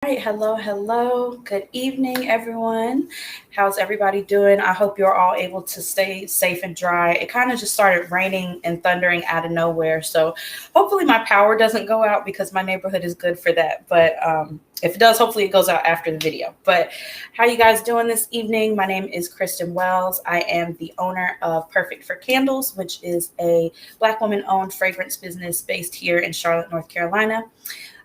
All right, hello. Good evening, everyone. How's everybody doing? I hope you're all able to stay safe and dry. It kind of just started raining and thundering out of nowhere. So hopefully my power doesn't go out because my neighborhood is good for that. But if it does, hopefully it goes out after the video. But how you guys doing this evening? My name is Kristen Wells. I am the owner of Perfect for Candles, which is a Black woman-owned fragrance business based here in Charlotte, North Carolina.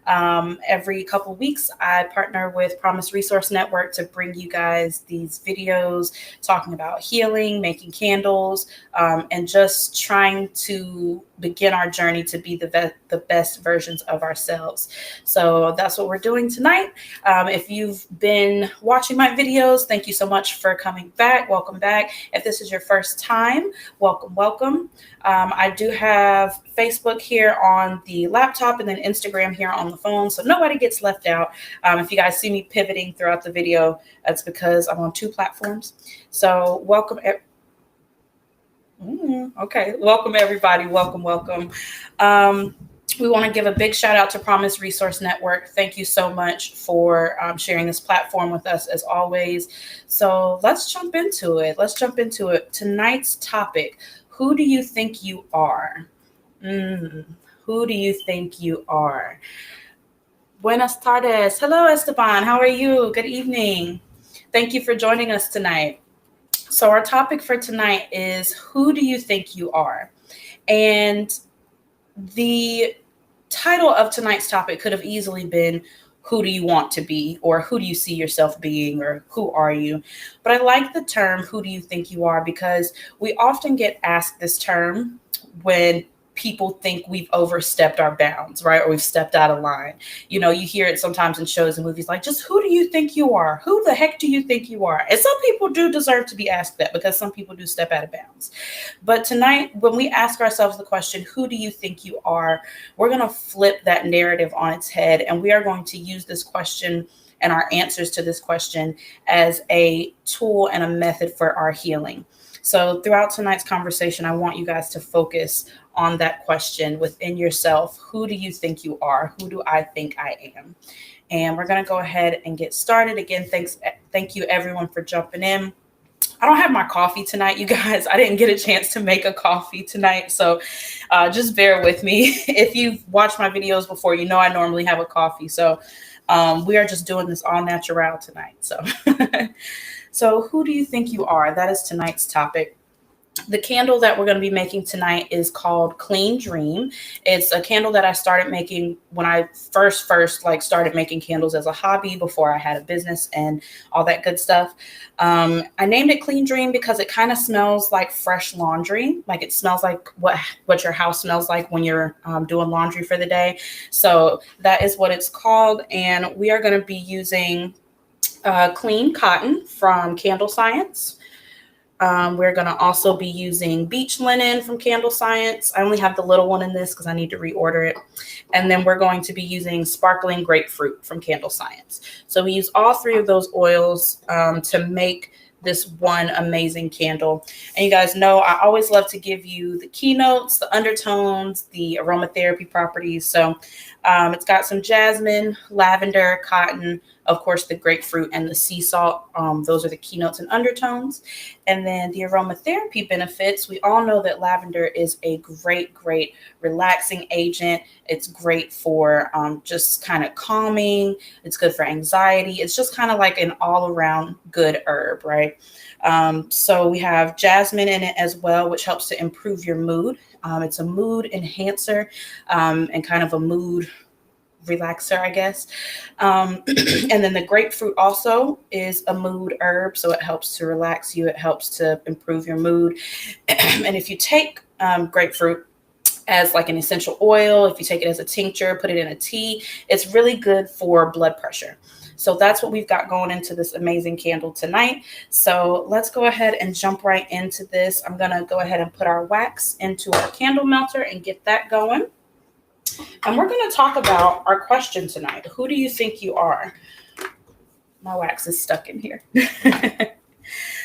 Every couple weeks, I partner with Promise Resource Network to bring you guys these videos talking about healing, making candles, and just trying to begin our journey to be the best versions of ourselves. So that's what we're doing tonight. If you've been watching my videos, thank you so much for coming back. Welcome back. If this is your first time, welcome. I do have Facebook here on the laptop and then Instagram here on the phone, so nobody gets left out. If you guys see me pivoting throughout the video, that's because I'm on two platforms. So welcome. Okay, welcome everybody. Welcome. We want to give a big shout out to Promise Resource Network. Thank you so much for sharing this platform with us as always. So let's jump into it. Tonight's topic: who do you think you are? Who do you think you are? Buenas tardes. Hello, Esteban. How are you? Good evening. Thank you for joining us tonight. So our topic for tonight is, who do you think you are? And the title of tonight's topic could have easily been, who do you want to be, or who do you see yourself being, or who are you? But I like the term, who do you think you are, because we often get asked this term when people think we've overstepped our bounds, right? Or we've stepped out of line. You know, you hear it sometimes in shows and movies like, just who do you think you are? Who the heck do you think you are? And some people do deserve to be asked that, because some people do step out of bounds. But tonight, when we ask ourselves the question, who do you think you are? We're going to flip that narrative on its head, and we are going to use this question and our answers to this question as a tool and a method for our healing. So throughout tonight's conversation, I want you guys to focus on that question within yourself. Who do you think you are? Who do I think I am? And we're going to go ahead and get started. Again, thank you everyone for jumping in. I don't have my coffee tonight, you guys. I didn't get a chance to make a coffee tonight, so just bear with me. If you've watched my videos before, you know I normally have a coffee. So we are just doing this all natural tonight. So who do you think you are? That is tonight's topic. The candle that we're going to be making tonight is called Clean Dream. It's a candle that I started making when I first started making candles as a hobby before I had a business and all that good stuff. I named it Clean Dream because it kind of smells like fresh laundry. Like it smells like what your house smells like when you're doing laundry for the day. So that is what it's called. And we are going to be using clean cotton from Candle Science. We're going to also be using beach linen from Candle Science. I only have the little one in this because I need to reorder it. And then we're going to be using sparkling grapefruit from Candle Science. So we use all three of those oils to make this one amazing candle. And you guys know I always love to give you the keynotes, the undertones, the aromatherapy properties. So it's got some jasmine, lavender, cotton, of course, the grapefruit and the sea salt. Those are the keynotes and undertones. And then the aromatherapy benefits. We all know that lavender is a great relaxing agent. It's great for just kind of calming. It's good for anxiety. It's just kind of like an all around good herb, right? So we have jasmine in it as well, which helps to improve your mood. It's a mood enhancer and kind of a mood relaxer, I guess. And then the grapefruit also is a mood herb, so it helps to relax you. It helps to improve your mood. And if you take grapefruit as like an essential oil, if you take it as a tincture, put it in a tea, it's really good for blood pressure. So that's what we've got going into this amazing candle tonight. So let's go ahead and jump right into this. I'm going to go ahead and put our wax into our candle melter and get that going. And we're going to talk about our question tonight. Who do you think you are? My wax is stuck in here.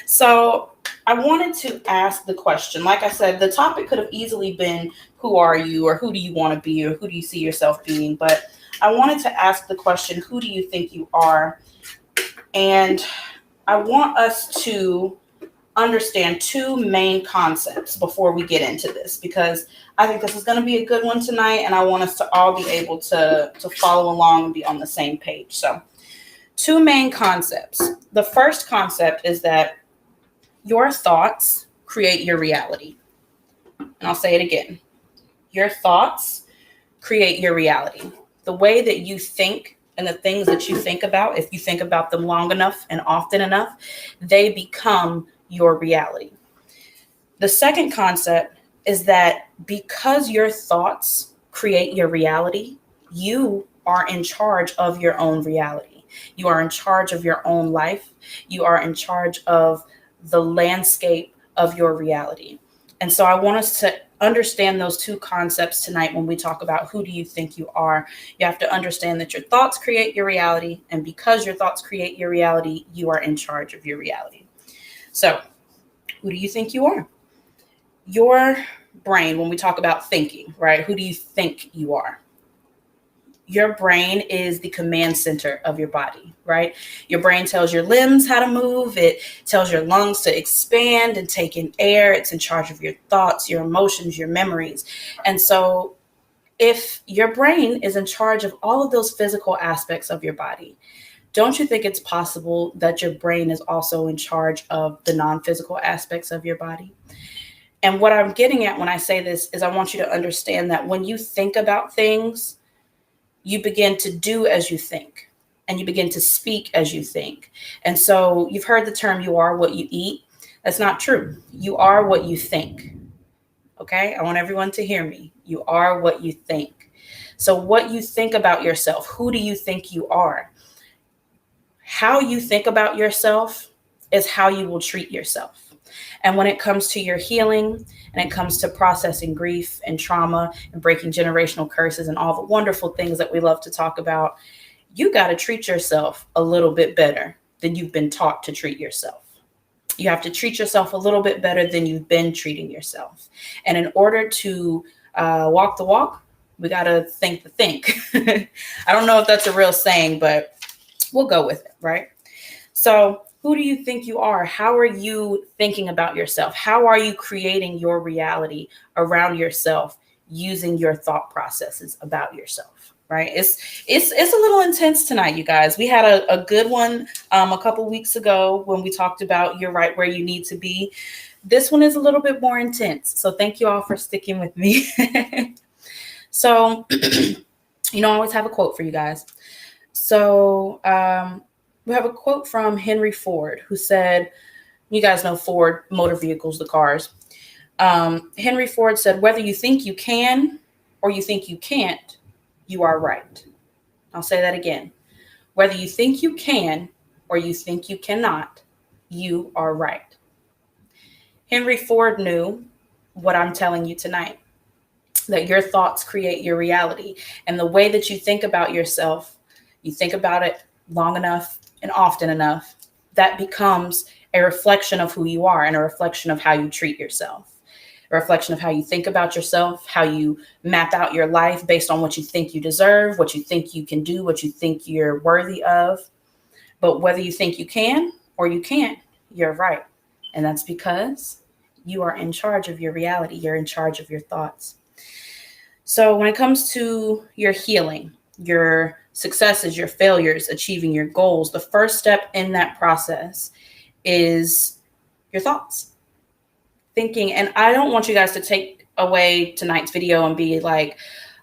So I wanted to ask the question. Like I said, the topic could have easily been, who are you, or who do you want to be, or who do you see yourself being? But I wanted to ask the question, who do you think you are? And I want us to understand two main concepts before we get into this, because I think this is going to be a good one tonight, and I want us to all be able to follow along and be on the same page. So, two main concepts. The first concept is that your thoughts create your reality. And I'll say it again. Your thoughts create your reality. The way that you think and the things that you think about, if you think about them long enough and often enough, they become your reality. The second concept is that because your thoughts create your reality, you are in charge of your own reality. You are in charge of your own life. You are in charge of the landscape of your reality. And so I want us to understand those two concepts tonight when we talk about who do you think you are. You have to understand that your thoughts create your reality. And because your thoughts create your reality, you are in charge of your reality. So who do you think you are? Your brain, when we talk about thinking, right? Who do you think you are? Your brain is the command center of your body, right? Your brain tells your limbs how to move. It tells your lungs to expand and take in air. It's in charge of your thoughts, your emotions, your memories. And so if your brain is in charge of all of those physical aspects of your body, don't you think it's possible that your brain is also in charge of the non-physical aspects of your body? And what I'm getting at when I say this is I want you to understand that when you think about things, you begin to do as you think, and you begin to speak as you think. And so you've heard the term, you are what you eat. That's not true. You are what you think. Okay? I want everyone to hear me. You are what you think. So what you think about yourself, who do you think you are? How you think about yourself is how you will treat yourself. And when it comes to your healing, and it comes to processing grief and trauma and breaking generational curses and all the wonderful things that we love to talk about, you got to treat yourself a little bit better than you've been taught to treat yourself. You have to treat yourself a little bit better than you've been treating yourself. And in order to walk the walk, we got to think the think. I don't know if that's a real saying, but we'll go with it, right? So who do you think you are? How are you thinking about yourself? How are you creating your reality around yourself using your thought processes about yourself? Right? It's a little intense tonight, you guys. We had a good one a couple weeks ago when we talked about you're right where you need to be. This one is a little bit more intense. So thank you all for sticking with me. So, I always have a quote for you guys. So, we have a quote from Henry Ford, who said, you guys know Ford Motor Vehicles, the cars. Henry Ford said, whether you think you can or you think you can't, you are right. I'll say that again. Whether you think you can or you think you cannot, you are right. Henry Ford knew what I'm telling you tonight, that your thoughts create your reality. And the way that you think about yourself, you think about it long enough and often enough, that becomes a reflection of who you are and a reflection of how you treat yourself, a reflection of how you think about yourself, how you map out your life based on what you think you deserve, what you think you can do, what you think you're worthy of. But whether you think you can or you can't, you're right. And that's because you are in charge of your reality. You're in charge of your thoughts. So when it comes to your healing, your successes, your failures, achieving your goals, the first step in that process is your thoughts. Thinking. And I don't want you guys to take away tonight's video and be like,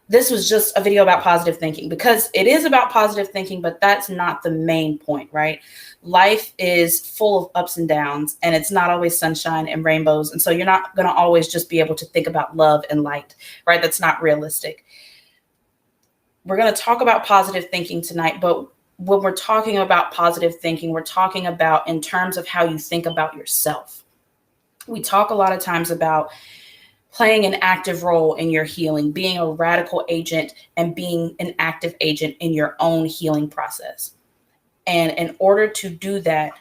this was just a video about positive thinking, because it is about positive thinking, but that's not the main point, right? Life is full of ups and downs, and it's not always sunshine and rainbows. And so you're not going to always just be able to think about love and light, right? That's not realistic. We're going to talk about positive thinking tonight, but when we're talking about positive thinking, we're talking about in terms of how you think about yourself. We talk a lot of times about playing an active role in your healing, being a radical agent and being an active agent in your own healing process. And in order to do that,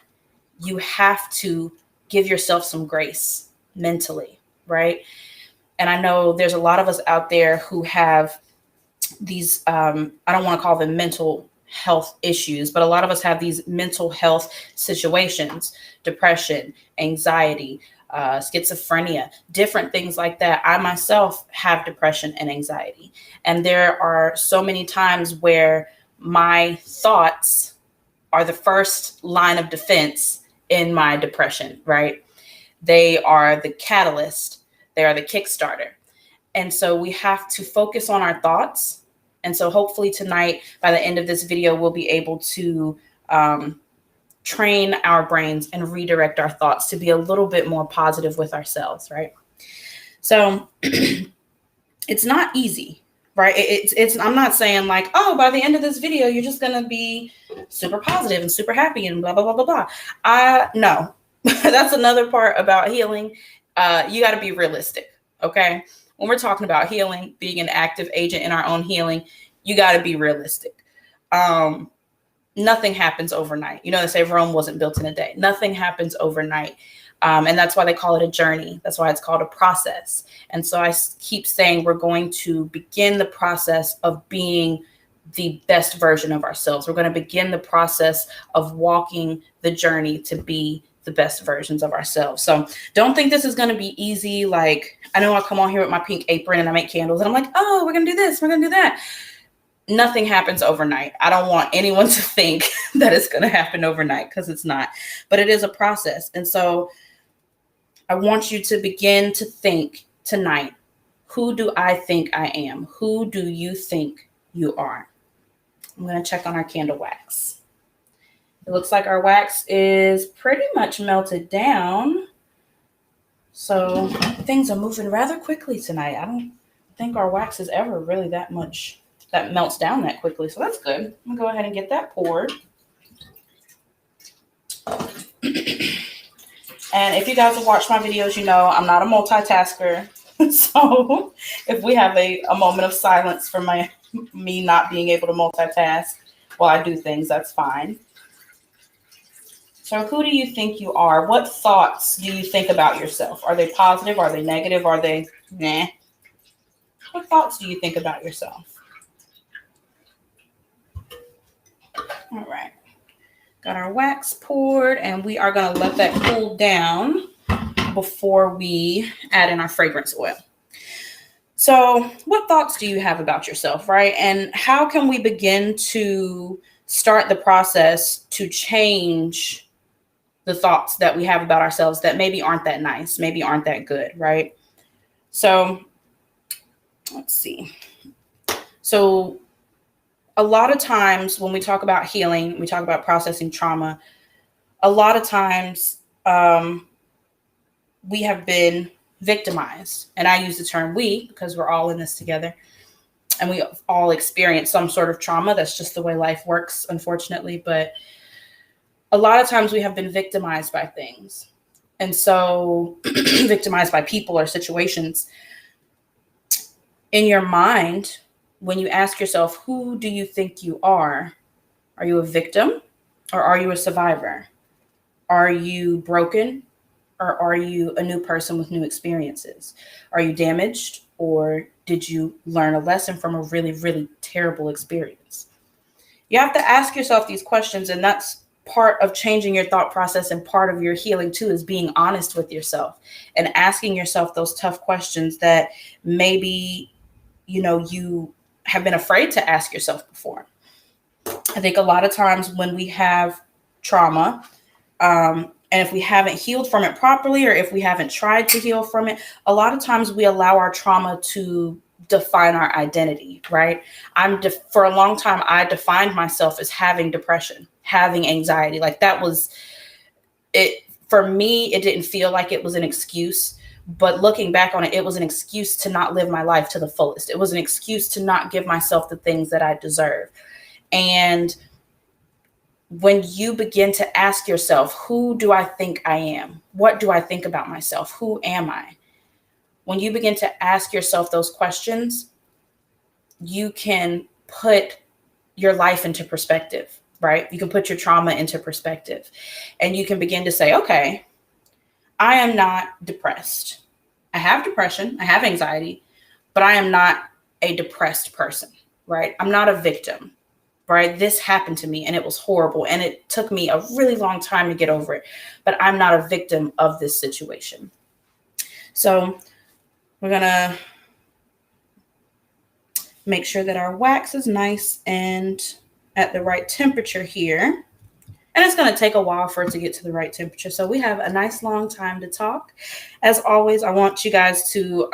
you have to give yourself some grace mentally, right? And I know there's a lot of us out there who have these, I don't want to call them mental health issues, but a lot of us have these mental health situations, depression, anxiety, schizophrenia, different things like that. I myself have depression and anxiety. And there are so many times where my thoughts are the first line of defense in my depression, right? They are the catalyst, they are the Kickstarter. And so we have to focus on our thoughts. And so hopefully tonight, by the end of this video, we'll be able to train our brains and redirect our thoughts to be a little bit more positive with ourselves, right? So it's not easy, right? It's I'm not saying like, oh, by the end of this video, you're just going to be super positive and super happy and blah, blah, blah, blah, blah. No, that's another part about healing. You got to be realistic, okay? When we're talking about healing, being an active agent in our own healing, you got to be realistic. Nothing happens overnight. You know, they say Rome wasn't built in a day. Nothing happens overnight. And that's why they call it a journey. That's why it's called a process. And so I keep saying we're going to begin the process of being the best version of ourselves. We're going to begin the process of walking the journey to be the best versions of ourselves. So don't think this is going to be easy. Like, I know I come on here with my pink apron and I make candles and I'm like, oh, we're going to do this, we're going to do that. Nothing happens overnight. I don't want anyone to think that it's going to happen overnight, because it's not, but it is a process. And so I want you to begin to think tonight, who do I think I am? Who do you think you are? I'm going to check on our candle wax. It looks like our wax is pretty much melted down. So things are moving rather quickly tonight. I don't think our wax is ever really that much that melts down that quickly. So that's good. I'm going to go ahead and get that poured. And if you guys have watched my videos, you know I'm not a multitasker. So if we have a moment of silence for me not being able to multitask while I do things, that's fine. So who do you think you are? What thoughts do you think about yourself? Are they positive? Are they negative? Are they nah? What thoughts do you think about yourself? All right. Got our wax poured, and we are going to let that cool down before we add in our fragrance oil. So what thoughts do you have about yourself, right? And how can we begin to start the process to change the thoughts that we have about ourselves that maybe aren't that nice, maybe aren't that good, right? So let's see. So a lot of times when we talk about healing, we talk about processing trauma, a lot of times we have been victimized. And I use the term we because we're all in this together. And we all experience some sort of trauma. That's just the way life works, unfortunately. But a lot of times we have been victimized by things. And so victimized by people or situations. In your mind, when you ask yourself, who do you think you are you a victim or are you a survivor? Are you broken or are you a new person with new experiences? Are you damaged or did you learn a lesson from a really, really terrible experience? You have to ask yourself these questions, and that's part of changing your thought process, and part of your healing too is being honest with yourself and asking yourself those tough questions that maybe, you have been afraid to ask yourself before. I think a lot of times when we have trauma, and if we haven't healed from it properly, or if we haven't tried to heal from it, a lot of times we allow our trauma to define our identity, right? For a long time, I defined myself as having depression, having anxiety. Like that was it. For me, it didn't feel like it was an excuse, but looking back on it, it was an excuse to not live my life to the fullest. It was an excuse to not give myself the things that I deserve. And when you begin to ask yourself, who do I think I am? What do I think about myself? Who am I? When you begin to ask yourself those questions, you can put your life into perspective, right? You can put your trauma into perspective, and you can begin to say, okay, I am not depressed. I have depression, I have anxiety, but I am not a depressed person. right? I'm not a victim, right? This happened to me and it was horrible. And it took me a really long time to get over it, but I'm not a victim of this situation. So we're going to make sure that our wax is nice and at the right temperature here. And it's going to take a while for it to get to the right temperature. So we have a nice long time to talk. As always, I want you guys to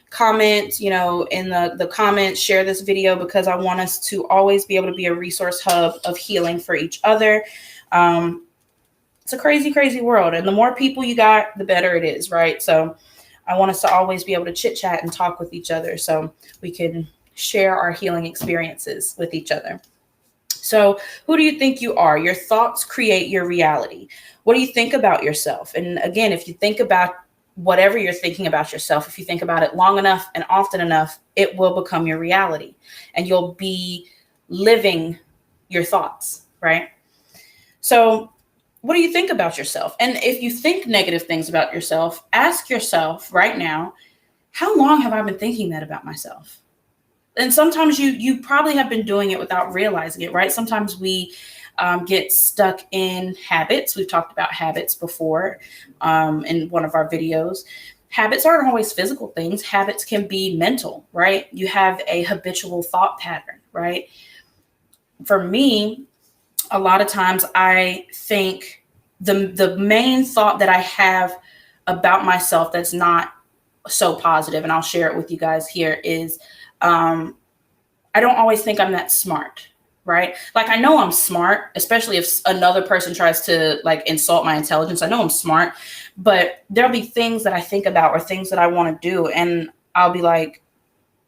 comment, in the comments, share this video, because I want us to always be able to be a resource hub of healing for each other. It's a crazy, crazy world. And the more people you got, the better it is, right? So I want us to always be able to chit chat and talk with each other so we can share our healing experiences with each other. So who do you think you are? Your thoughts create your reality. What do you think about yourself? And again, if you think about whatever you're thinking about yourself, if you think about it long enough and often enough, it will become your reality and you'll be living your thoughts, right? So what do you think about yourself? And if you think negative things about yourself, ask yourself right now, how long have I been thinking that about myself? And sometimes you probably have been doing it without realizing it, right? Sometimes we get stuck in habits. We've talked about habits before in one of our videos. Habits aren't always physical things. Habits can be mental, right? You have a habitual thought pattern, right? For me, a lot of times I think the main thought that I have about myself that's not so positive, and I'll share it with you guys here, is I don't always think I'm that smart, right? Like, I know I'm smart, especially if another person tries to like insult my intelligence. I know I'm smart, but there'll be things that I think about or things that I want to do, and I'll be like,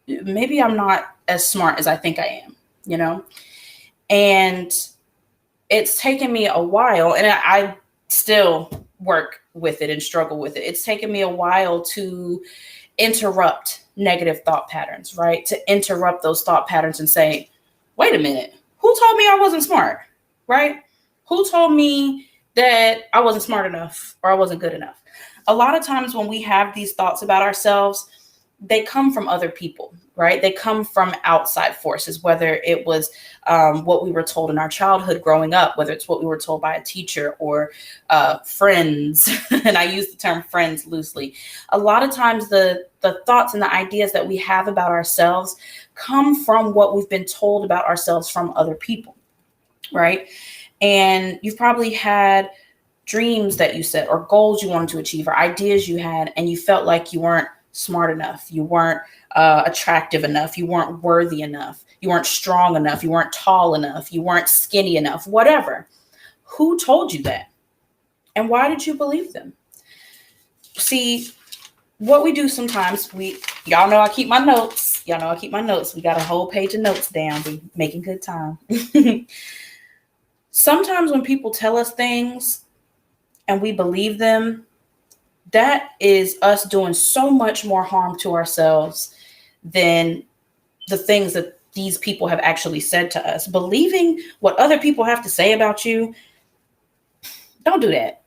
maybe I'm not as smart as I think I am, And it's taken me a while, and I still work with it and struggle with it. It's taken me a while to interrupt negative thought patterns, right? To interrupt those thought patterns and say, wait a minute, who told me I wasn't smart, right? Who told me that I wasn't smart enough or I wasn't good enough? A lot of times when we have these thoughts about ourselves, they come from other people, right? They come from outside forces, whether it was what we were told in our childhood growing up, whether it's what we were told by a teacher or friends. And I use the term friends loosely. A lot of times the thoughts and the ideas that we have about ourselves come from what we've been told about ourselves from other people, right? And you've probably had dreams that you set or goals you wanted to achieve or ideas you had, and you felt like you weren't smart enough, you weren't attractive enough, you weren't worthy enough, you weren't strong enough, you weren't tall enough, you weren't skinny enough, whatever. Who told you that? And why did you believe them? See, what we do sometimes, y'all know I keep my notes. Y'all know I keep my notes. We got a whole page of notes down. We making good time. Sometimes when people tell us things and we believe them, that is us doing so much more harm to ourselves than the things that these people have actually said to us. Believing what other people have to say about you, don't do that.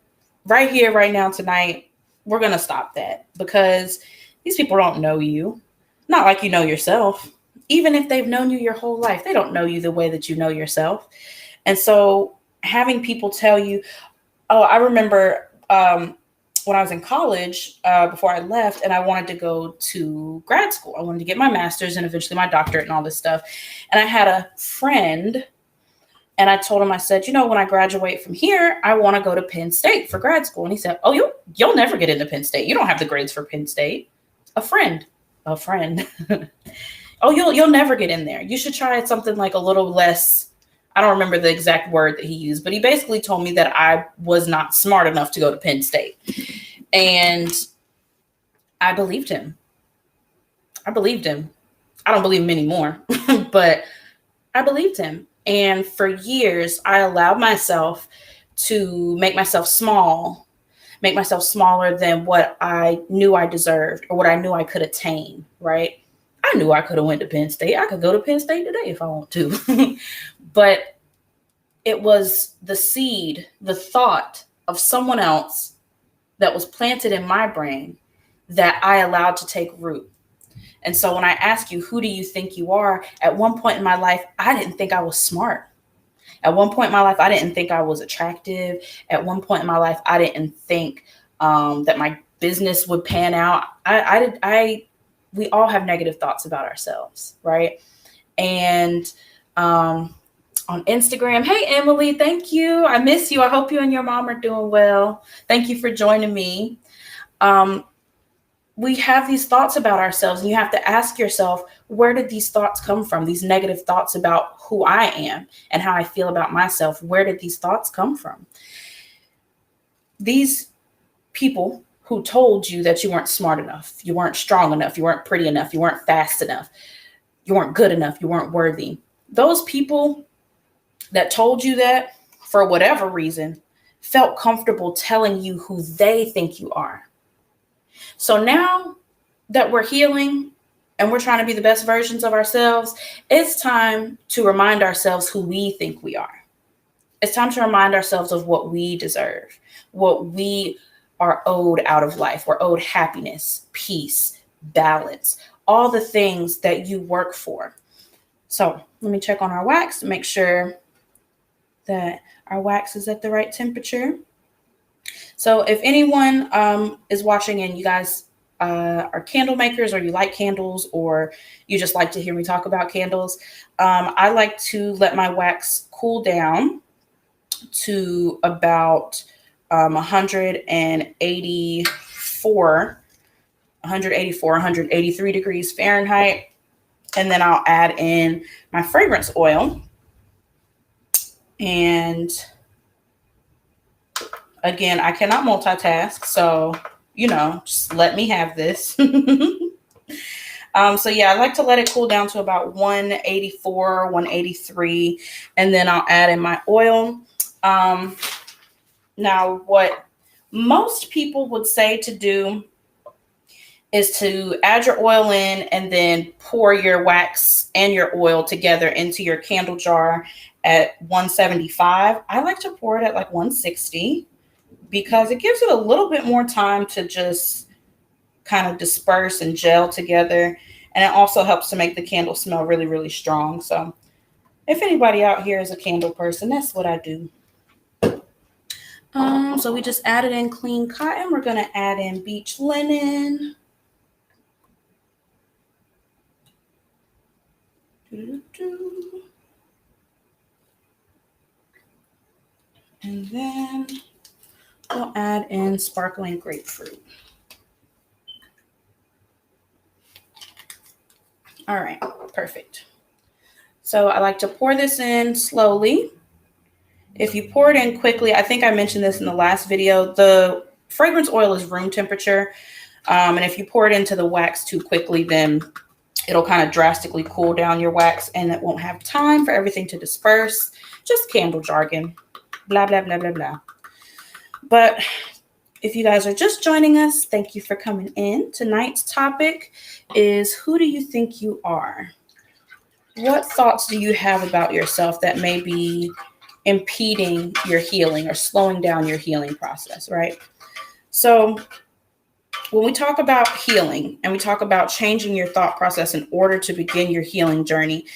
Right here, right now, tonight, we're going to stop that, because these people don't know you. Not like you know yourself. Even if they've known you your whole life, they don't know you the way that you know yourself. And so having people tell you, oh, I remember when I was in college, before I left, and I wanted to go to grad school. I wanted to get my master's and eventually my doctorate and all this stuff. And I had a friend, and I told him, I said, when I graduate from here, I want to go to Penn State for grad school. And he said, oh, you'll never get into Penn State. You don't have the grades for Penn State. A friend. Oh, you'll never get in there. You should try something like a little less. I don't remember the exact word that he used, but he basically told me that I was not smart enough to go to Penn State. And I believed him. I don't believe him anymore, but I believed him. And for years, I allowed myself to make myself small, make myself smaller than what I knew I deserved or what I knew I could attain, right? I knew I could have went to Penn State. I could go to Penn State today if I want to. But it was the seed, the thought of someone else that was planted in my brain that I allowed to take root. And so when I ask you, who do you think you are? At one point in my life, I didn't think I was smart. At one point in my life, I didn't think I was attractive. At one point in my life, I didn't think that my business would pan out. We all have negative thoughts about ourselves, right? And on Instagram, hey Emily, thank you. I miss you. I hope you and your mom are doing well. Thank you for joining me. We have these thoughts about ourselves, and you have to ask yourself, where did these thoughts come from? These negative thoughts about who I am and how I feel about myself. Where did these thoughts come from? These people who told you that you weren't smart enough, you weren't strong enough, you weren't pretty enough, you weren't fast enough, you weren't good enough, you weren't worthy. Those people that told you that, for whatever reason, felt comfortable telling you who they think you are. So now that we're healing and we're trying to be the best versions of ourselves, it's time to remind ourselves who we think we are. It's time to remind ourselves of what we deserve, what we are owed out of life. We're owed happiness, peace, balance, all the things that you work for. So let me check on our wax to make sure that our wax is at the right temperature. So if anyone is watching and you guys are candle makers, or you like candles, or you just like to hear me talk about candles, I like to let my wax cool down to about 183 degrees Fahrenheit. And then I'll add in my fragrance oil. And again, I cannot multitask, so, just let me have this. So yeah, I like to let it cool down to about 184, 183, and then I'll add in my oil. Now, what most people would say to do is to add your oil in and then pour your wax and your oil together into your candle jar at 175. I like to pour it at like 160 because it gives it a little bit more time to just kind of disperse and gel together. And it also helps to make the candle smell really, really strong. So if anybody out here is a candle person, that's what I do. So we just added in clean cotton. We're going to add in beach linen. And then we'll add in sparkling grapefruit. All right, perfect. So I like to pour this in slowly. If you pour it in quickly, I think I mentioned this in the last video, the fragrance oil is room temperature. And if you pour it into the wax too quickly, then it'll kind of drastically cool down your wax and it won't have time for everything to disperse. Just candle jargon, blah, blah, blah, blah, blah. But if you guys are just joining us, thank you for coming in. Tonight's topic is, who do you think you are? What thoughts do you have about yourself that may be impeding your healing or slowing down your healing process, right? So when we talk about healing and we talk about changing your thought process in order to begin your healing journey,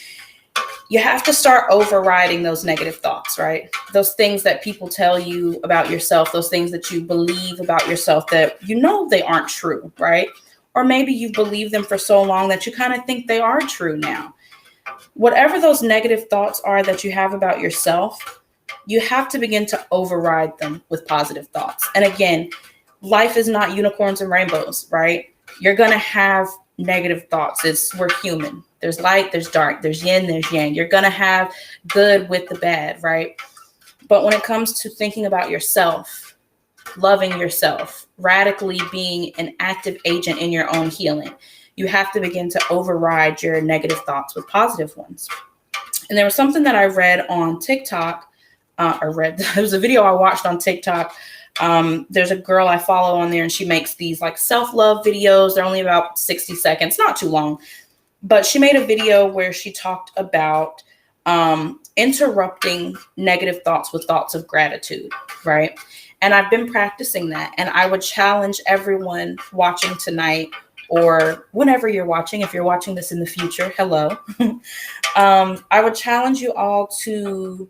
you have to start overriding those negative thoughts, right? Those things that people tell you about yourself, those things that you believe about yourself that they aren't true, right? Or maybe you've believed them for so long that you kind of think they are true now. Whatever those negative thoughts are that you have about yourself, you have to begin to override them with positive thoughts. And again, life is not unicorns and rainbows, right? You're going to have negative thoughts. We're human. There's light, there's dark, there's yin, there's yang. You're going to have good with the bad, right? But when it comes to thinking about yourself, loving yourself, radically being an active agent in your own healing, you have to begin to override your negative thoughts with positive ones. And there was something that I read on TikTok, there was a video I watched on TikTok. There's a girl I follow on there and she makes these like self-love videos. They're only about 60 seconds, not too long. But she made a video where she talked about interrupting negative thoughts with thoughts of gratitude, right? And I've been practicing that. And I would challenge everyone watching tonight or whenever you're watching, if you're watching this in the future, hello. I would challenge you all to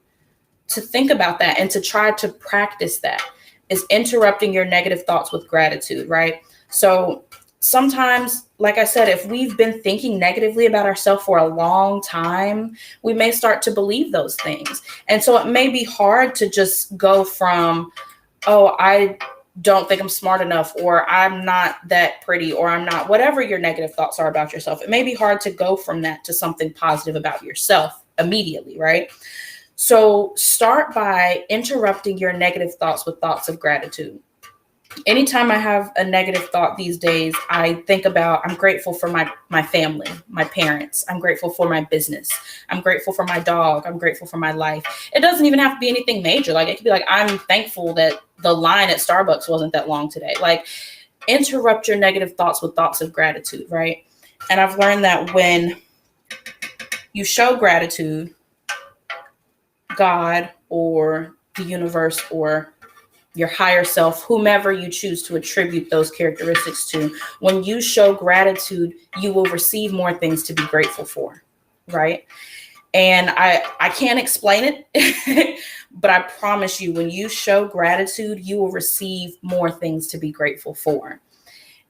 think about that and to try to practice that, is interrupting your negative thoughts with gratitude, right? So sometimes, like I said, if we've been thinking negatively about ourselves for a long time, we may start to believe those things. And so it may be hard to just go from, oh, I don't think I'm smart enough, or I'm not that pretty, or I'm not, whatever your negative thoughts are about yourself. It may be hard to go from that to something positive about yourself immediately, right? So start by interrupting your negative thoughts with thoughts of gratitude. Anytime I have a negative thought these days, I think about, I'm grateful for my family, my parents. I'm grateful for my business. I'm grateful for my dog. I'm grateful for my life. It doesn't even have to be anything major. Like, it could be like, I'm thankful that the line at Starbucks wasn't that long today. Like, interrupt your negative thoughts with thoughts of gratitude, right? And I've learned that when you show gratitude, God or the universe or your higher self, whomever you choose to attribute those characteristics to, when you show gratitude, you will receive more things to be grateful for, right? And I can't explain it, but I promise you, when you show gratitude, you will receive more things to be grateful for.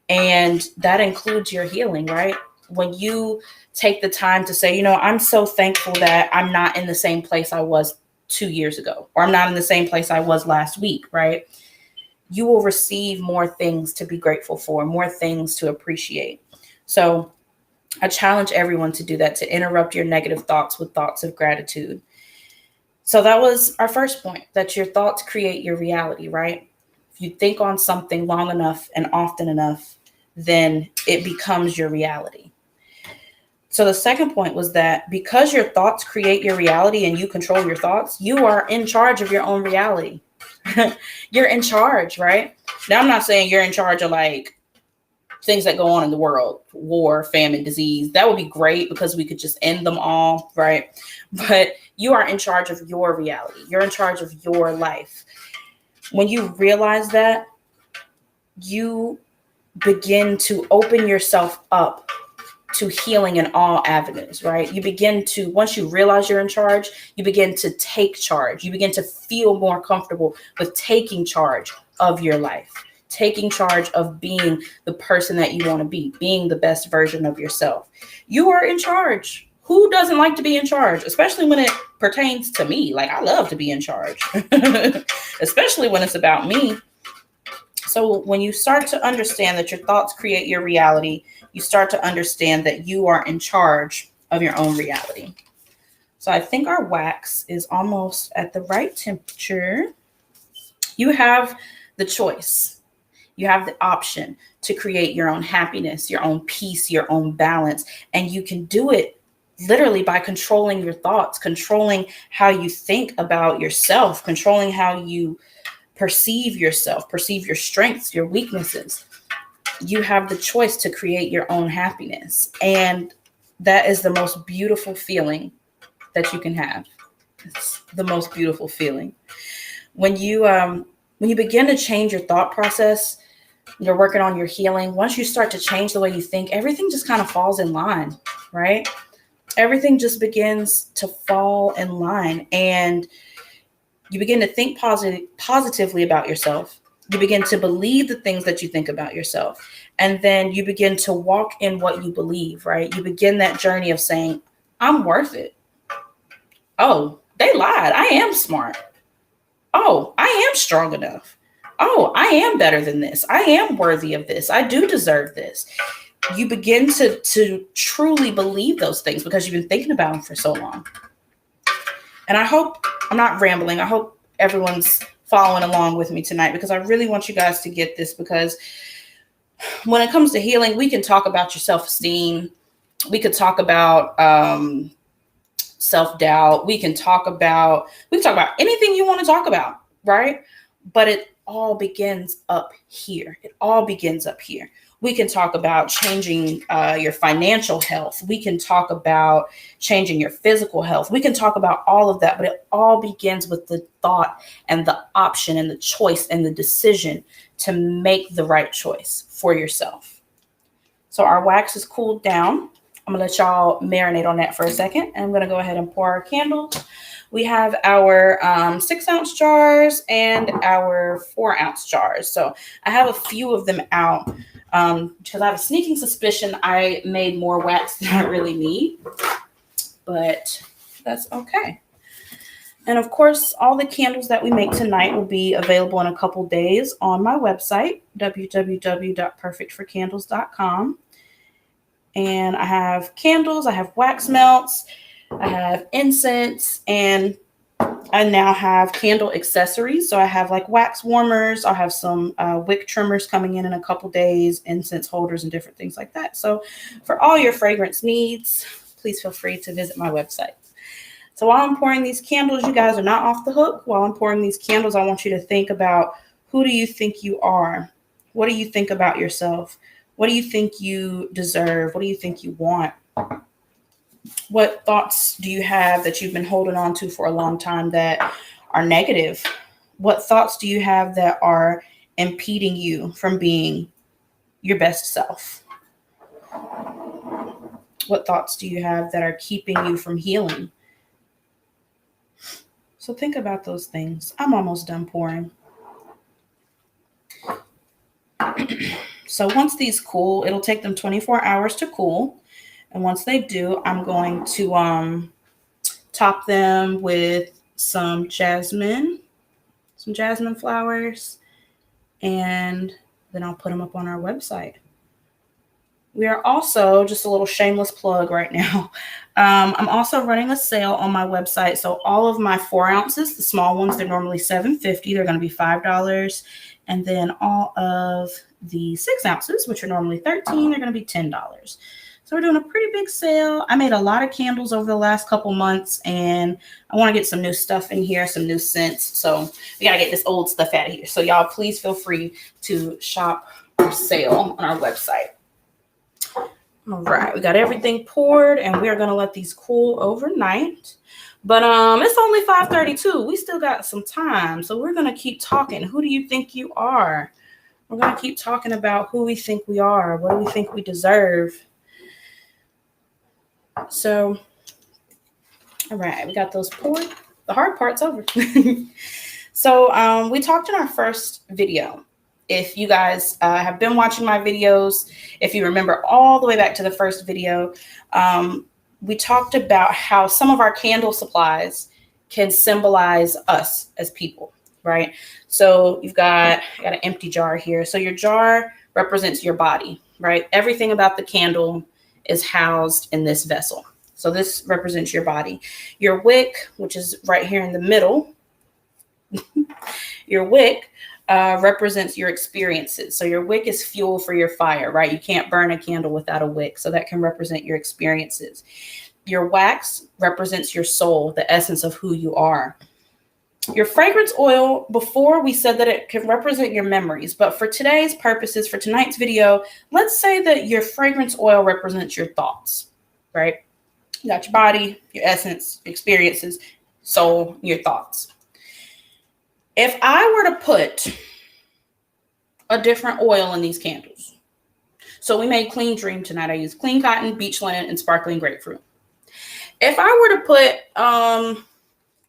And that includes your healing, right? When you take the time to say, I'm so thankful that I'm not in the same place I was 2 years ago, or I'm not in the same place I was last week, right? You will receive more things to be grateful for, more things to appreciate. So I challenge everyone to do that, to interrupt your negative thoughts with thoughts of gratitude. So that was our first point, that your thoughts create your reality, right? If you think on something long enough and often enough, then it becomes your reality. So the second point was that because your thoughts create your reality and you control your thoughts, you are in charge of your own reality. You're in charge, right? Now, I'm not saying you're in charge of like things that go on in the world, war, famine, disease. That would be great because we could just end them all, right? But you are in charge of your reality. You're in charge of your life. When you realize that, you begin to open yourself up to healing in all avenues, right? You begin to, once you realize you're in charge, you begin to take charge. You begin to feel more comfortable with taking charge of your life, taking charge of being the person that you want to be, being the best version of yourself. You are in charge. Who doesn't like to be in charge, especially when it pertains to me? Like, I love to be in charge, especially when it's about me. So when you start to understand that your thoughts create your reality, you start to understand that you are in charge of your own reality. So I think our wax is almost at the right temperature. You have the choice. You have the option to create your own happiness, your own peace, your own balance. And you can do it literally by controlling your thoughts, controlling how you think about yourself, controlling how you perceive yourself, perceive your strengths, your weaknesses. You have the choice to create your own happiness. And that is the most beautiful feeling that you can have. It's the most beautiful feeling. When you begin to change your thought process, you're working on your healing. Once you start to change the way you think, everything just kind of falls in line, right? Everything just begins to fall in line. And you begin to think positively about yourself. You begin to believe the things that you think about yourself. And then you begin to walk in what you believe, right? You begin that journey of saying, I'm worth it. Oh, they lied. I am smart. Oh, I am strong enough. Oh, I am better than this. I am worthy of this. I do deserve this. You begin to truly believe those things because you've been thinking about them for so long. And I hope I'm not rambling. I hope everyone's following along with me tonight, because I really want you guys to get this, because when it comes to healing, we can talk about your self-esteem. We could talk about self-doubt. We can talk about anything you want to talk about, right? But it all begins up here. It all begins up here. We can talk about changing your financial health. We can talk about changing your physical health. We can talk about all of that, but it all begins with the thought and the option and the choice and the decision to make the right choice for yourself. So our wax is cooled down. I'm going to let y'all marinate on that for a second. And I'm going to go ahead and pour our candles. We have our 6-ounce jars and our 4-ounce jars. So I have a few of them out because I have a sneaking suspicion I made more wax than I really need. But that's okay. And of course, all the candles that we make tonight will be available in a couple days on my website, www.perfectforcandles.com. And I have candles, I have wax melts, I have incense, and I now have candle accessories. So I have like wax warmers, I'll have some wick trimmers coming in a couple days, incense holders, and different things like that. So for all your fragrance needs, please feel free to visit my website. So while I'm pouring these candles, you guys are not off the hook. While I'm pouring these candles, I want you to think about, who do you think you are? What do you think about yourself? What do you think you deserve? What do you think you want? What thoughts do you have that you've been holding on to for a long time that are negative? What thoughts do you have that are impeding you from being your best self? What thoughts do you have that are keeping you from healing? So think about those things. I'm almost done pouring. So once these cool, it'll take them 24 hours to cool. And once they do, I'm going to top them with some jasmine flowers, and then I'll put them up on our website. We are also, just a little shameless plug right now, I'm also running a sale on my website. So all of my 4 ounces, the small ones, they're normally $7.50. They're going to be $5. And then all of the 6 ounces, which are normally $13, they're going to be $10. So we're doing a pretty big sale. I made a lot of candles over the last couple months, and I want to get some new stuff in here, some new scents. So we got to get this old stuff out of here. So y'all, please feel free to shop our sale on our website. All right, we got everything poured, and we are going to let these cool overnight. But it's only 5:32. We still got some time, so we're going to keep talking. Who do you think you are? We're going to keep talking about who we think we are. What do we think we deserve? So, all right, we got those poured. The hard part's over. So we talked in our first video. If you guys have been watching my videos, if you remember all the way back to the first video, we talked about how some of our candle supplies can symbolize us as people, right? So I got an empty jar here. So your jar represents your body, right? Everything about the candle is housed in this vessel. So this represents your body. Your wick, which is right here in the middle, your wick represents your experiences. So your wick is fuel for your fire, right? You can't burn a candle without a wick. So that can represent your experiences. Your wax represents your soul, the essence of who you are. Your fragrance oil, before we said that it can represent your memories, but for today's purposes, for tonight's video, let's say that your fragrance oil represents your thoughts, right? You got your body, your essence, your experiences, soul, your thoughts. If I were to put a different oil in these candles, so we made Clean Dream tonight. I used clean cotton, beach linen, and sparkling grapefruit. If I were to put,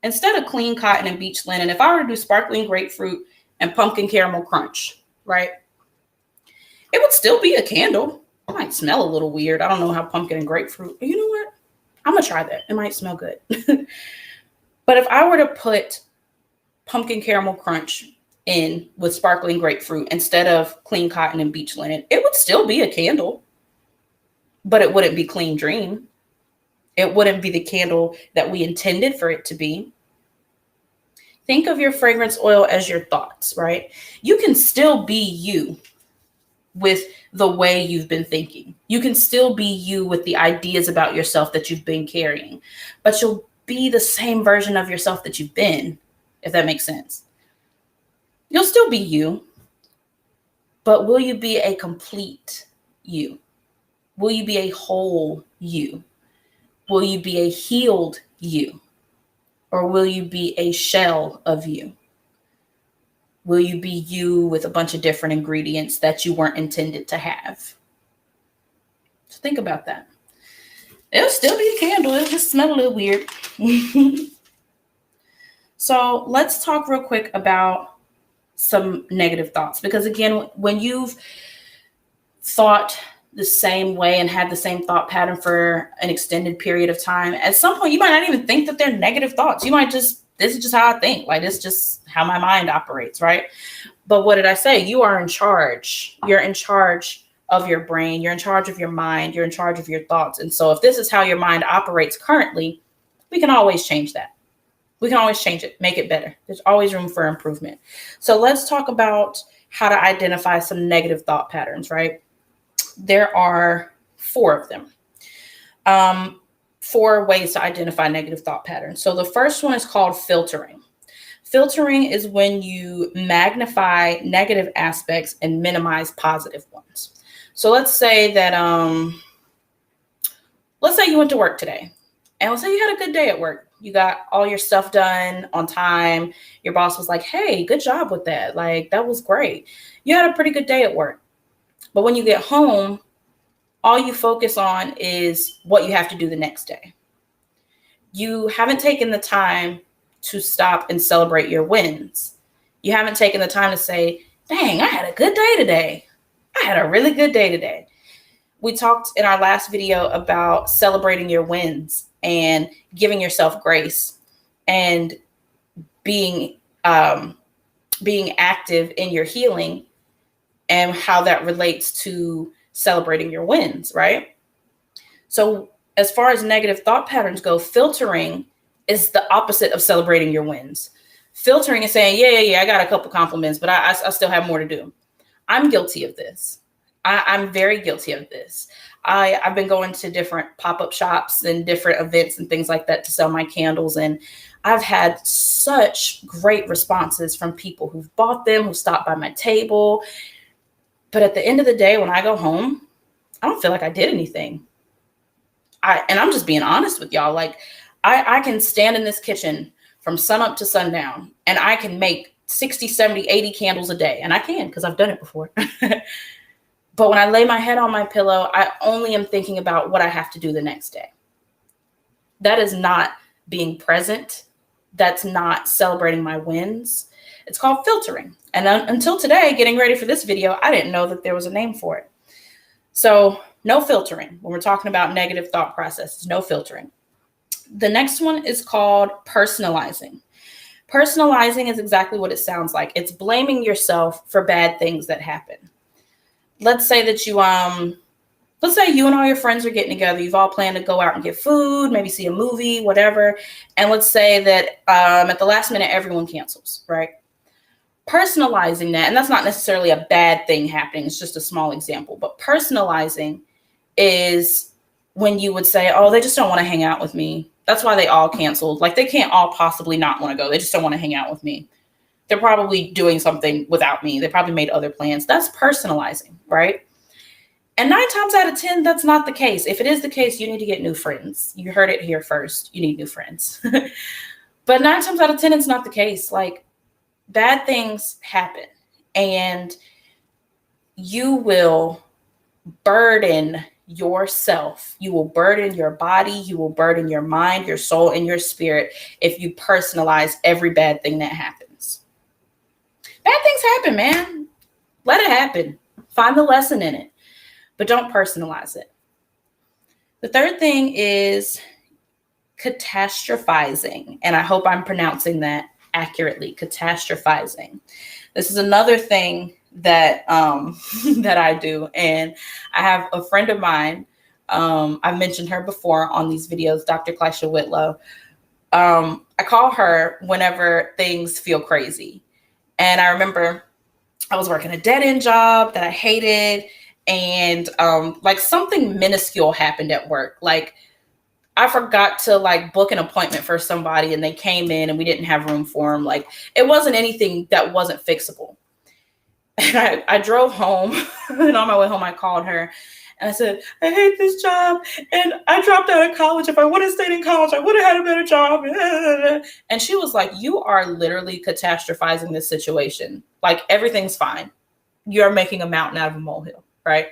instead of clean cotton and beach linen, if I were to do sparkling grapefruit and pumpkin caramel crunch, right? It would still be a candle. It might smell a little weird. I don't know how pumpkin and grapefruit, but you know what? I'm going to try that. It might smell good. But if I were to put pumpkin caramel crunch in with sparkling grapefruit instead of clean cotton and beach linen, it would still be a candle, but it wouldn't be Clean Dream. It wouldn't be the candle that we intended for it to be. Think of your fragrance oil as your thoughts, right? You can still be you with the way you've been thinking. You can still be you with the ideas about yourself that you've been carrying, but you'll be the same version of yourself that you've been, if that makes sense. You'll still be you, but will you be a complete you? Will you be a whole you? Will you be a healed you? Or will you be a shell of you? Will you be you with a bunch of different ingredients that you weren't intended to have? So think about that. It'll still be a candle. It'll just smell a little weird. So let's talk real quick about some negative thoughts, because again, when you've thought the same way and had the same thought pattern for an extended period of time, at some point you might not even think that they're negative thoughts. You might just, this is just how I think, like this is just how my mind operates, right? But what did I say? You are in charge. You're in charge of your brain, you're in charge of your mind, you're in charge of your thoughts. And so if this is how your mind operates currently, we can always change that. We can always change it, make it better. There's always room for improvement. So let's talk about how to identify some negative thought patterns, right? There are 4 of them. 4 ways to identify negative thought patterns. So the first one is called filtering. Filtering is when you magnify negative aspects and minimize positive ones. So let's say that, let's say you went to work today, and let's say you had a good day at work. You got all your stuff done on time. Your boss was like, hey, good job with that. Like, that was great. You had a pretty good day at work. But when you get home, all you focus on is what you have to do the next day. You haven't taken the time to stop and celebrate your wins. You haven't taken the time to say, dang, I had a good day today. I had a really good day today. We talked in our last video about celebrating your wins and giving yourself grace and being active in your healing and how that relates to celebrating your wins, right? So as far as negative thought patterns go, filtering is the opposite of celebrating your wins. Filtering is saying, yeah, I got a couple compliments, but I still have more to do. I'm guilty of this. I'm very guilty of this. I've been going to different pop-up shops and different events and things like that to sell my candles. And I've had such great responses from people who've bought them, who stopped by my table. But at the end of the day, when I go home, I don't feel like I did anything. And I'm just being honest with y'all. Like, I can stand in this kitchen from sun up to sundown, and I can make 60, 70, 80 candles a day. And I can, because I've done it before. But when I lay my head on my pillow, I only am thinking about what I have to do the next day. That is not being present. That's not celebrating my wins. It's called filtering. And until today, getting ready for this video, I didn't know that there was a name for it. So no filtering. When we're talking about negative thought processes, no filtering. The next one is called personalizing. Personalizing is exactly what it sounds like. It's blaming yourself for bad things that happen. Let's say that let's say you and all your friends are getting together. You've all planned to go out and get food, maybe see a movie, whatever. And let's say that at the last minute, everyone cancels, right? Personalizing that, and that's not necessarily a bad thing happening. It's just a small example. But personalizing is when you would say, oh, they just don't want to hang out with me. That's why they all canceled. Like, they can't all possibly not want to go. They just don't want to hang out with me. They're probably doing something without me. They probably made other plans. That's personalizing, right? And 9 times out of 10, that's not the case. If it is the case, you need to get new friends. You heard it here first. You need new friends. But 9 times out of 10, it's not the case. Like, bad things happen, and you will burden yourself. You will burden your body. You will burden your mind, your soul, and your spirit if you personalize every bad thing that happens. Bad things happen, man. Let it happen. Find the lesson in it, but don't personalize it. The third thing is catastrophizing, and I hope I'm pronouncing that accurately. Catastrophizing. This is another thing that that I do, and I have a friend of mine. I've mentioned her before on these videos, Dr. Clysha Whitlow. I call her whenever things feel crazy. And I remember I was working a dead-end job that I hated, and like something minuscule happened at work. Like, I forgot to like book an appointment for somebody, and they came in and we didn't have room for them. Like, it wasn't anything that wasn't fixable. And I drove home, and on my way home, I called her and I said, I hate this job, and I dropped out of college. If I would have stayed in college, I would have had a better job. And she was like, you are literally catastrophizing this situation. Like, everything's fine. You're making a mountain out of a molehill, right?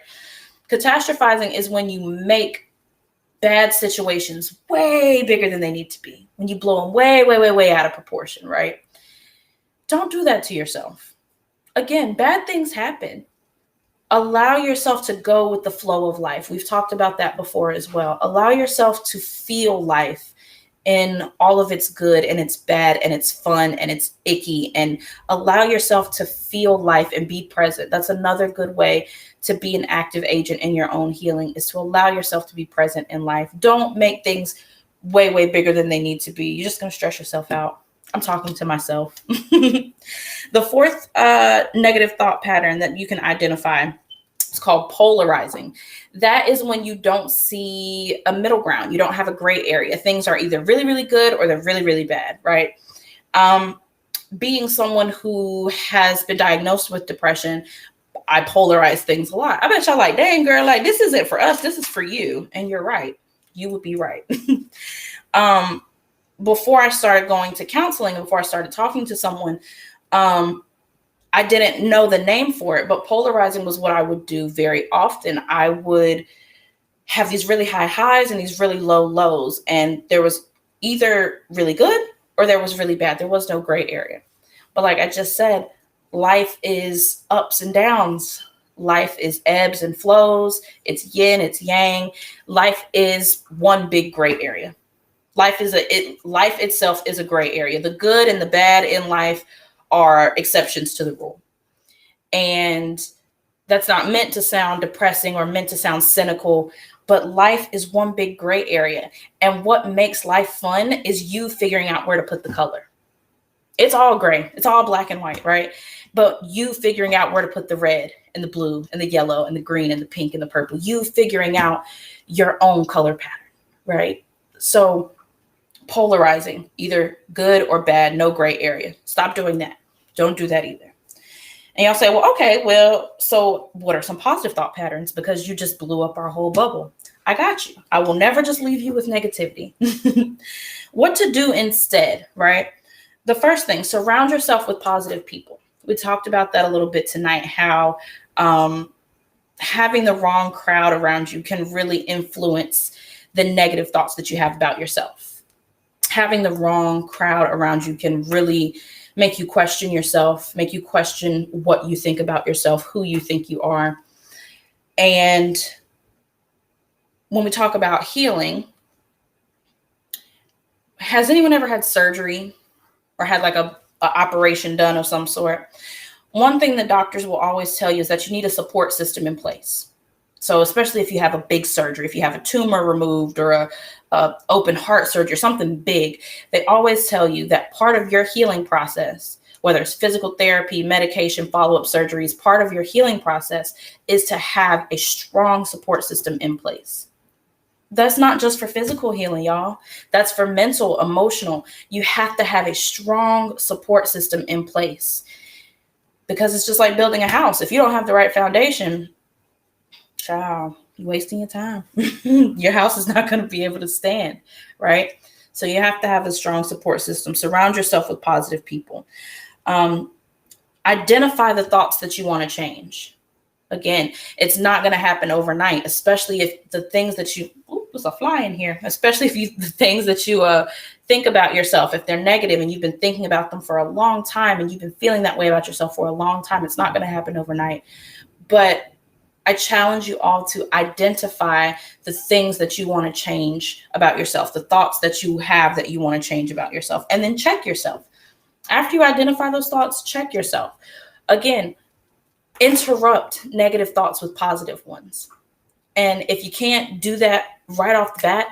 Catastrophizing is when you make bad situations way bigger than they need to be, when you blow them way, way, way, way out of proportion, right? Don't do that to yourself. Again, bad things happen. Allow yourself to go with the flow of life. We've talked about that before as well. Allow yourself to feel life in all of its good and its bad and its fun and its icky, and allow yourself to feel life and be present. That's another good way to be an active agent in your own healing, is to allow yourself to be present in life. Don't make things way, way bigger than they need to be. You're just going to stress yourself out. I'm talking to myself. The fourth negative thought pattern that you can identify is called polarizing. That is when you don't see a middle ground. You don't have a gray area. Things are either really, really good or they're really, really bad, right? Being someone who has been diagnosed with depression, I polarize things a lot. I bet y'all like, dang girl, like this isn't for us. This is for you. And you're right. You would be right. Before I started going to counseling, before I started talking to someone, I didn't know the name for it, but polarizing was what I would do very often. I would have these really high highs and these really low lows, and there was either really good or there was really bad. There was no gray area. But like I just said, life is ups and downs. Life is ebbs and flows. It's yin, it's yang. Life is one big gray area. Life itself is a gray area. The good and the bad in life are exceptions to the rule. And that's not meant to sound depressing or meant to sound cynical, but life is one big gray area. And what makes life fun is you figuring out where to put the color. It's all gray. It's all black and white, right? But you figuring out where to put the red and the blue and the yellow and the green and the pink and the purple, you figuring out your own color pattern, right? So polarizing, either good or bad, no gray area. Stop doing that. Don't do that either. And y'all say, well, okay, well, so what are some positive thought patterns? Because you just blew up our whole bubble. I got you. I will never just leave you with negativity. What to do instead, right? The first thing, surround yourself with positive people. We talked about that a little bit tonight, how having the wrong crowd around you can really influence the negative thoughts that you have about yourself. Having the wrong crowd around you can really make you question yourself, make you question what you think about yourself, who you think you are. And when we talk about healing, has anyone ever had surgery or had like a operation done of some sort? One thing that doctors will always tell you is that you need a support system in place. So especially if you have a big surgery, if you have a tumor removed or a open heart surgery or something big, they always tell you that part of your healing process, whether it's physical therapy, medication, follow-up surgeries, part of your healing process is to have a strong support system in place. That's not just for physical healing, y'all. That's for mental, emotional. You have to have a strong support system in place, because it's just like building a house. If you don't have the right foundation, child, you're wasting your time. Your house is not going to be able to stand, right? So you have to have a strong support system. Surround yourself with positive people. Identify the thoughts that you want to change. Again, it's not going to happen overnight, especially if the things that you, there's a fly in here, especially if the things that you think about yourself, if they're negative and you've been thinking about them for a long time and you've been feeling that way about yourself for a long time, it's not going to happen overnight. But I challenge you all to identify the things that you want to change about yourself, the thoughts that you have that you want to change about yourself, and then check yourself. After you identify those thoughts, check yourself. Again, interrupt negative thoughts with positive ones. And if you can't do that right off the bat,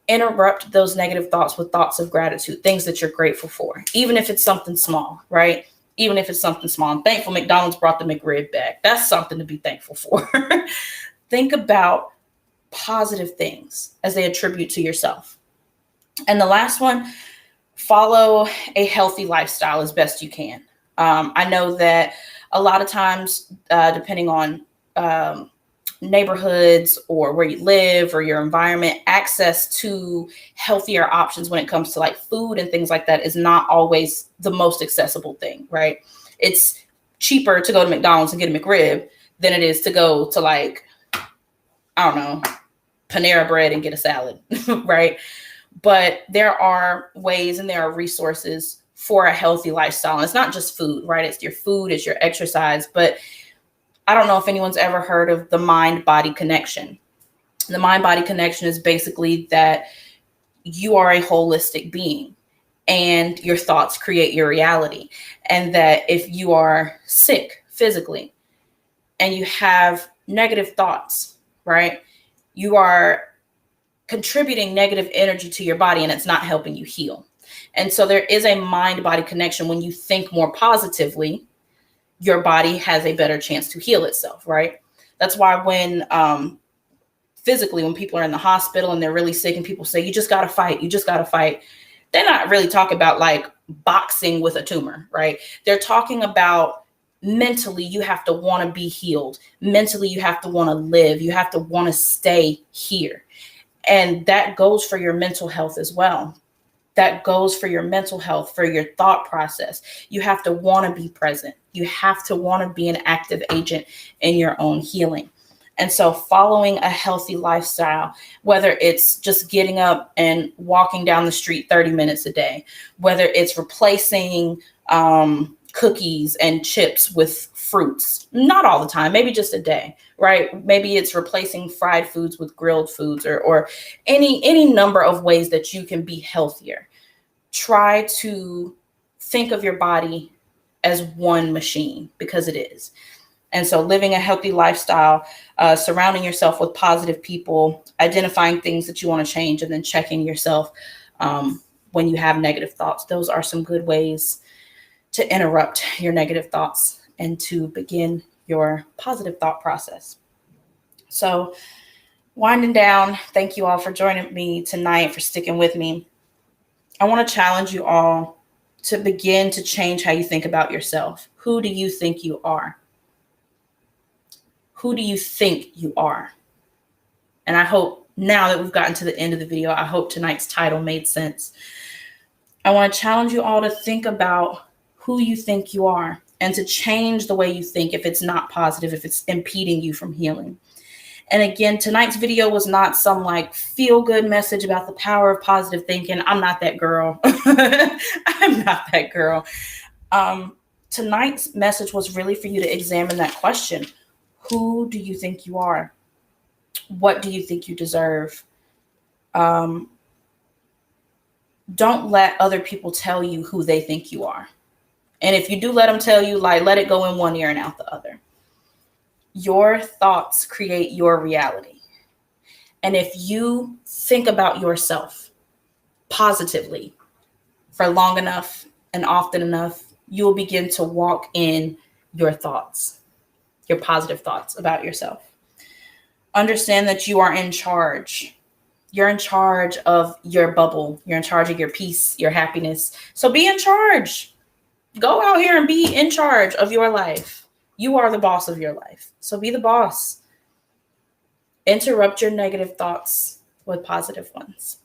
interrupt those negative thoughts with thoughts of gratitude, things that you're grateful for, even if it's something small, right? Even if it's something small. I'm thankful McDonald's brought the McRib back. That's something to be thankful for. Think about positive things as they attribute to yourself. And the last one, follow a healthy lifestyle as best you can. I know that a lot of times, depending on neighborhoods or where you live or your environment, access to healthier options when it comes to like food and things like that is not always the most accessible thing, right? It's cheaper to go to McDonald's and get a McRib than it is to go to like I don't know, Panera bread and get a salad, right? But there are ways and there are resources for a healthy lifestyle. And it's not just food, right? It's your food, it's your exercise. But I don't know if anyone's ever heard of the mind-body connection. The mind-body connection is basically that you are a holistic being and your thoughts create your reality. And that if you are sick physically and you have negative thoughts, right, you are contributing negative energy to your body and it's not helping you heal. And so there is a mind-body connection. When you think more positively, your body has a better chance to heal itself, right? That's why when physically, when people are in the hospital and they're really sick and people say, you just got to fight, you just got to fight, they're not really talking about like boxing with a tumor, right? They're talking about mentally, you have to want to be healed. Mentally, you have to want to live. You have to want to stay here. And that goes for your mental health as well. That goes for your mental health, for your thought process. You have to want to be present. You have to want to be an active agent in your own healing. And so following a healthy lifestyle, whether it's just getting up and walking down the street 30 minutes a day, whether it's replacing cookies and chips with fruits, not all the time, maybe just a day, right? Maybe it's replacing fried foods with grilled foods or any number of ways that you can be healthier. Try to think of your body as one machine, because it is. And so living a healthy lifestyle, surrounding yourself with positive people, identifying things that you want to change, and then checking yourself when you have negative thoughts. Those are some good ways to interrupt your negative thoughts and to begin your positive thought process. So winding down, thank you all for joining me tonight, for sticking with me. I want to challenge you all to begin to change how you think about yourself. Who do you think you are? Who do you think you are? And I hope now that we've gotten to the end of the video, I hope tonight's title made sense. I want to challenge you all to think about who you think you are and to change the way you think if it's not positive, if it's impeding you from healing. And again, tonight's video was not some like feel-good message about the power of positive thinking. I'm not that girl. I'm not that girl. Tonight's message was really for you to examine that question. Who do you think you are? What do you think you deserve? Don't let other people tell you who they think you are. And if you do let them tell you, like, let it go in one ear and out the other. Your thoughts create your reality. And if you think about yourself positively for long enough and often enough, you will begin to walk in your thoughts, your positive thoughts about yourself. Understand that you are in charge. You're in charge of your bubble. You're in charge of your peace, your happiness. So be in charge. Go out here and be in charge of your life. You are the boss of your life. So be the boss. Interrupt your negative thoughts with positive ones.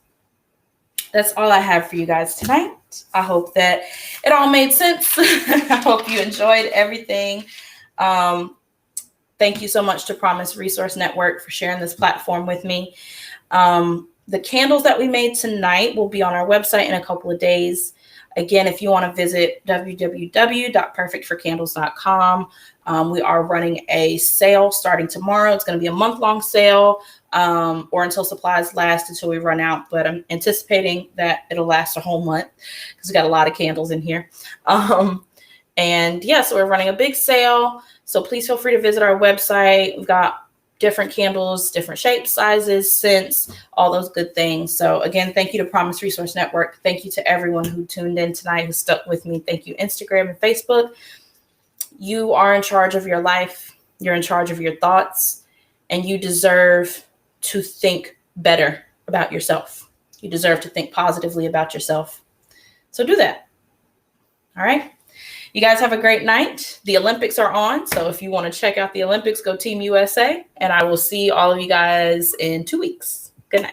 That's all I have for you guys tonight. I hope that it all made sense. I hope you enjoyed everything. Thank you so much to Promise Resource Network for sharing this platform with me. The candles that we made tonight will be on our website in a couple of days. Again, if you want to visit www.perfectforcandles.com, we are running a sale starting tomorrow. It's going to be a month-long sale or until supplies last, until we run out. But I'm anticipating that it'll last a whole month because we got a lot of candles in here. And yeah, so we're running a big sale. So please feel free to visit our website. We've got different candles, different shapes, sizes, scents, all those good things. So again, thank you to Promise Resource Network. Thank you to everyone who tuned in tonight, who stuck with me. Thank you, Instagram and Facebook. You are in charge of your life. You're in charge of your thoughts, and you deserve to think better about yourself. You deserve to think positively about yourself. So do that. All right. You guys have a great night. The Olympics are on. So if you want to check out the Olympics, go Team USA. And I will see all of you guys in 2 weeks. Good night.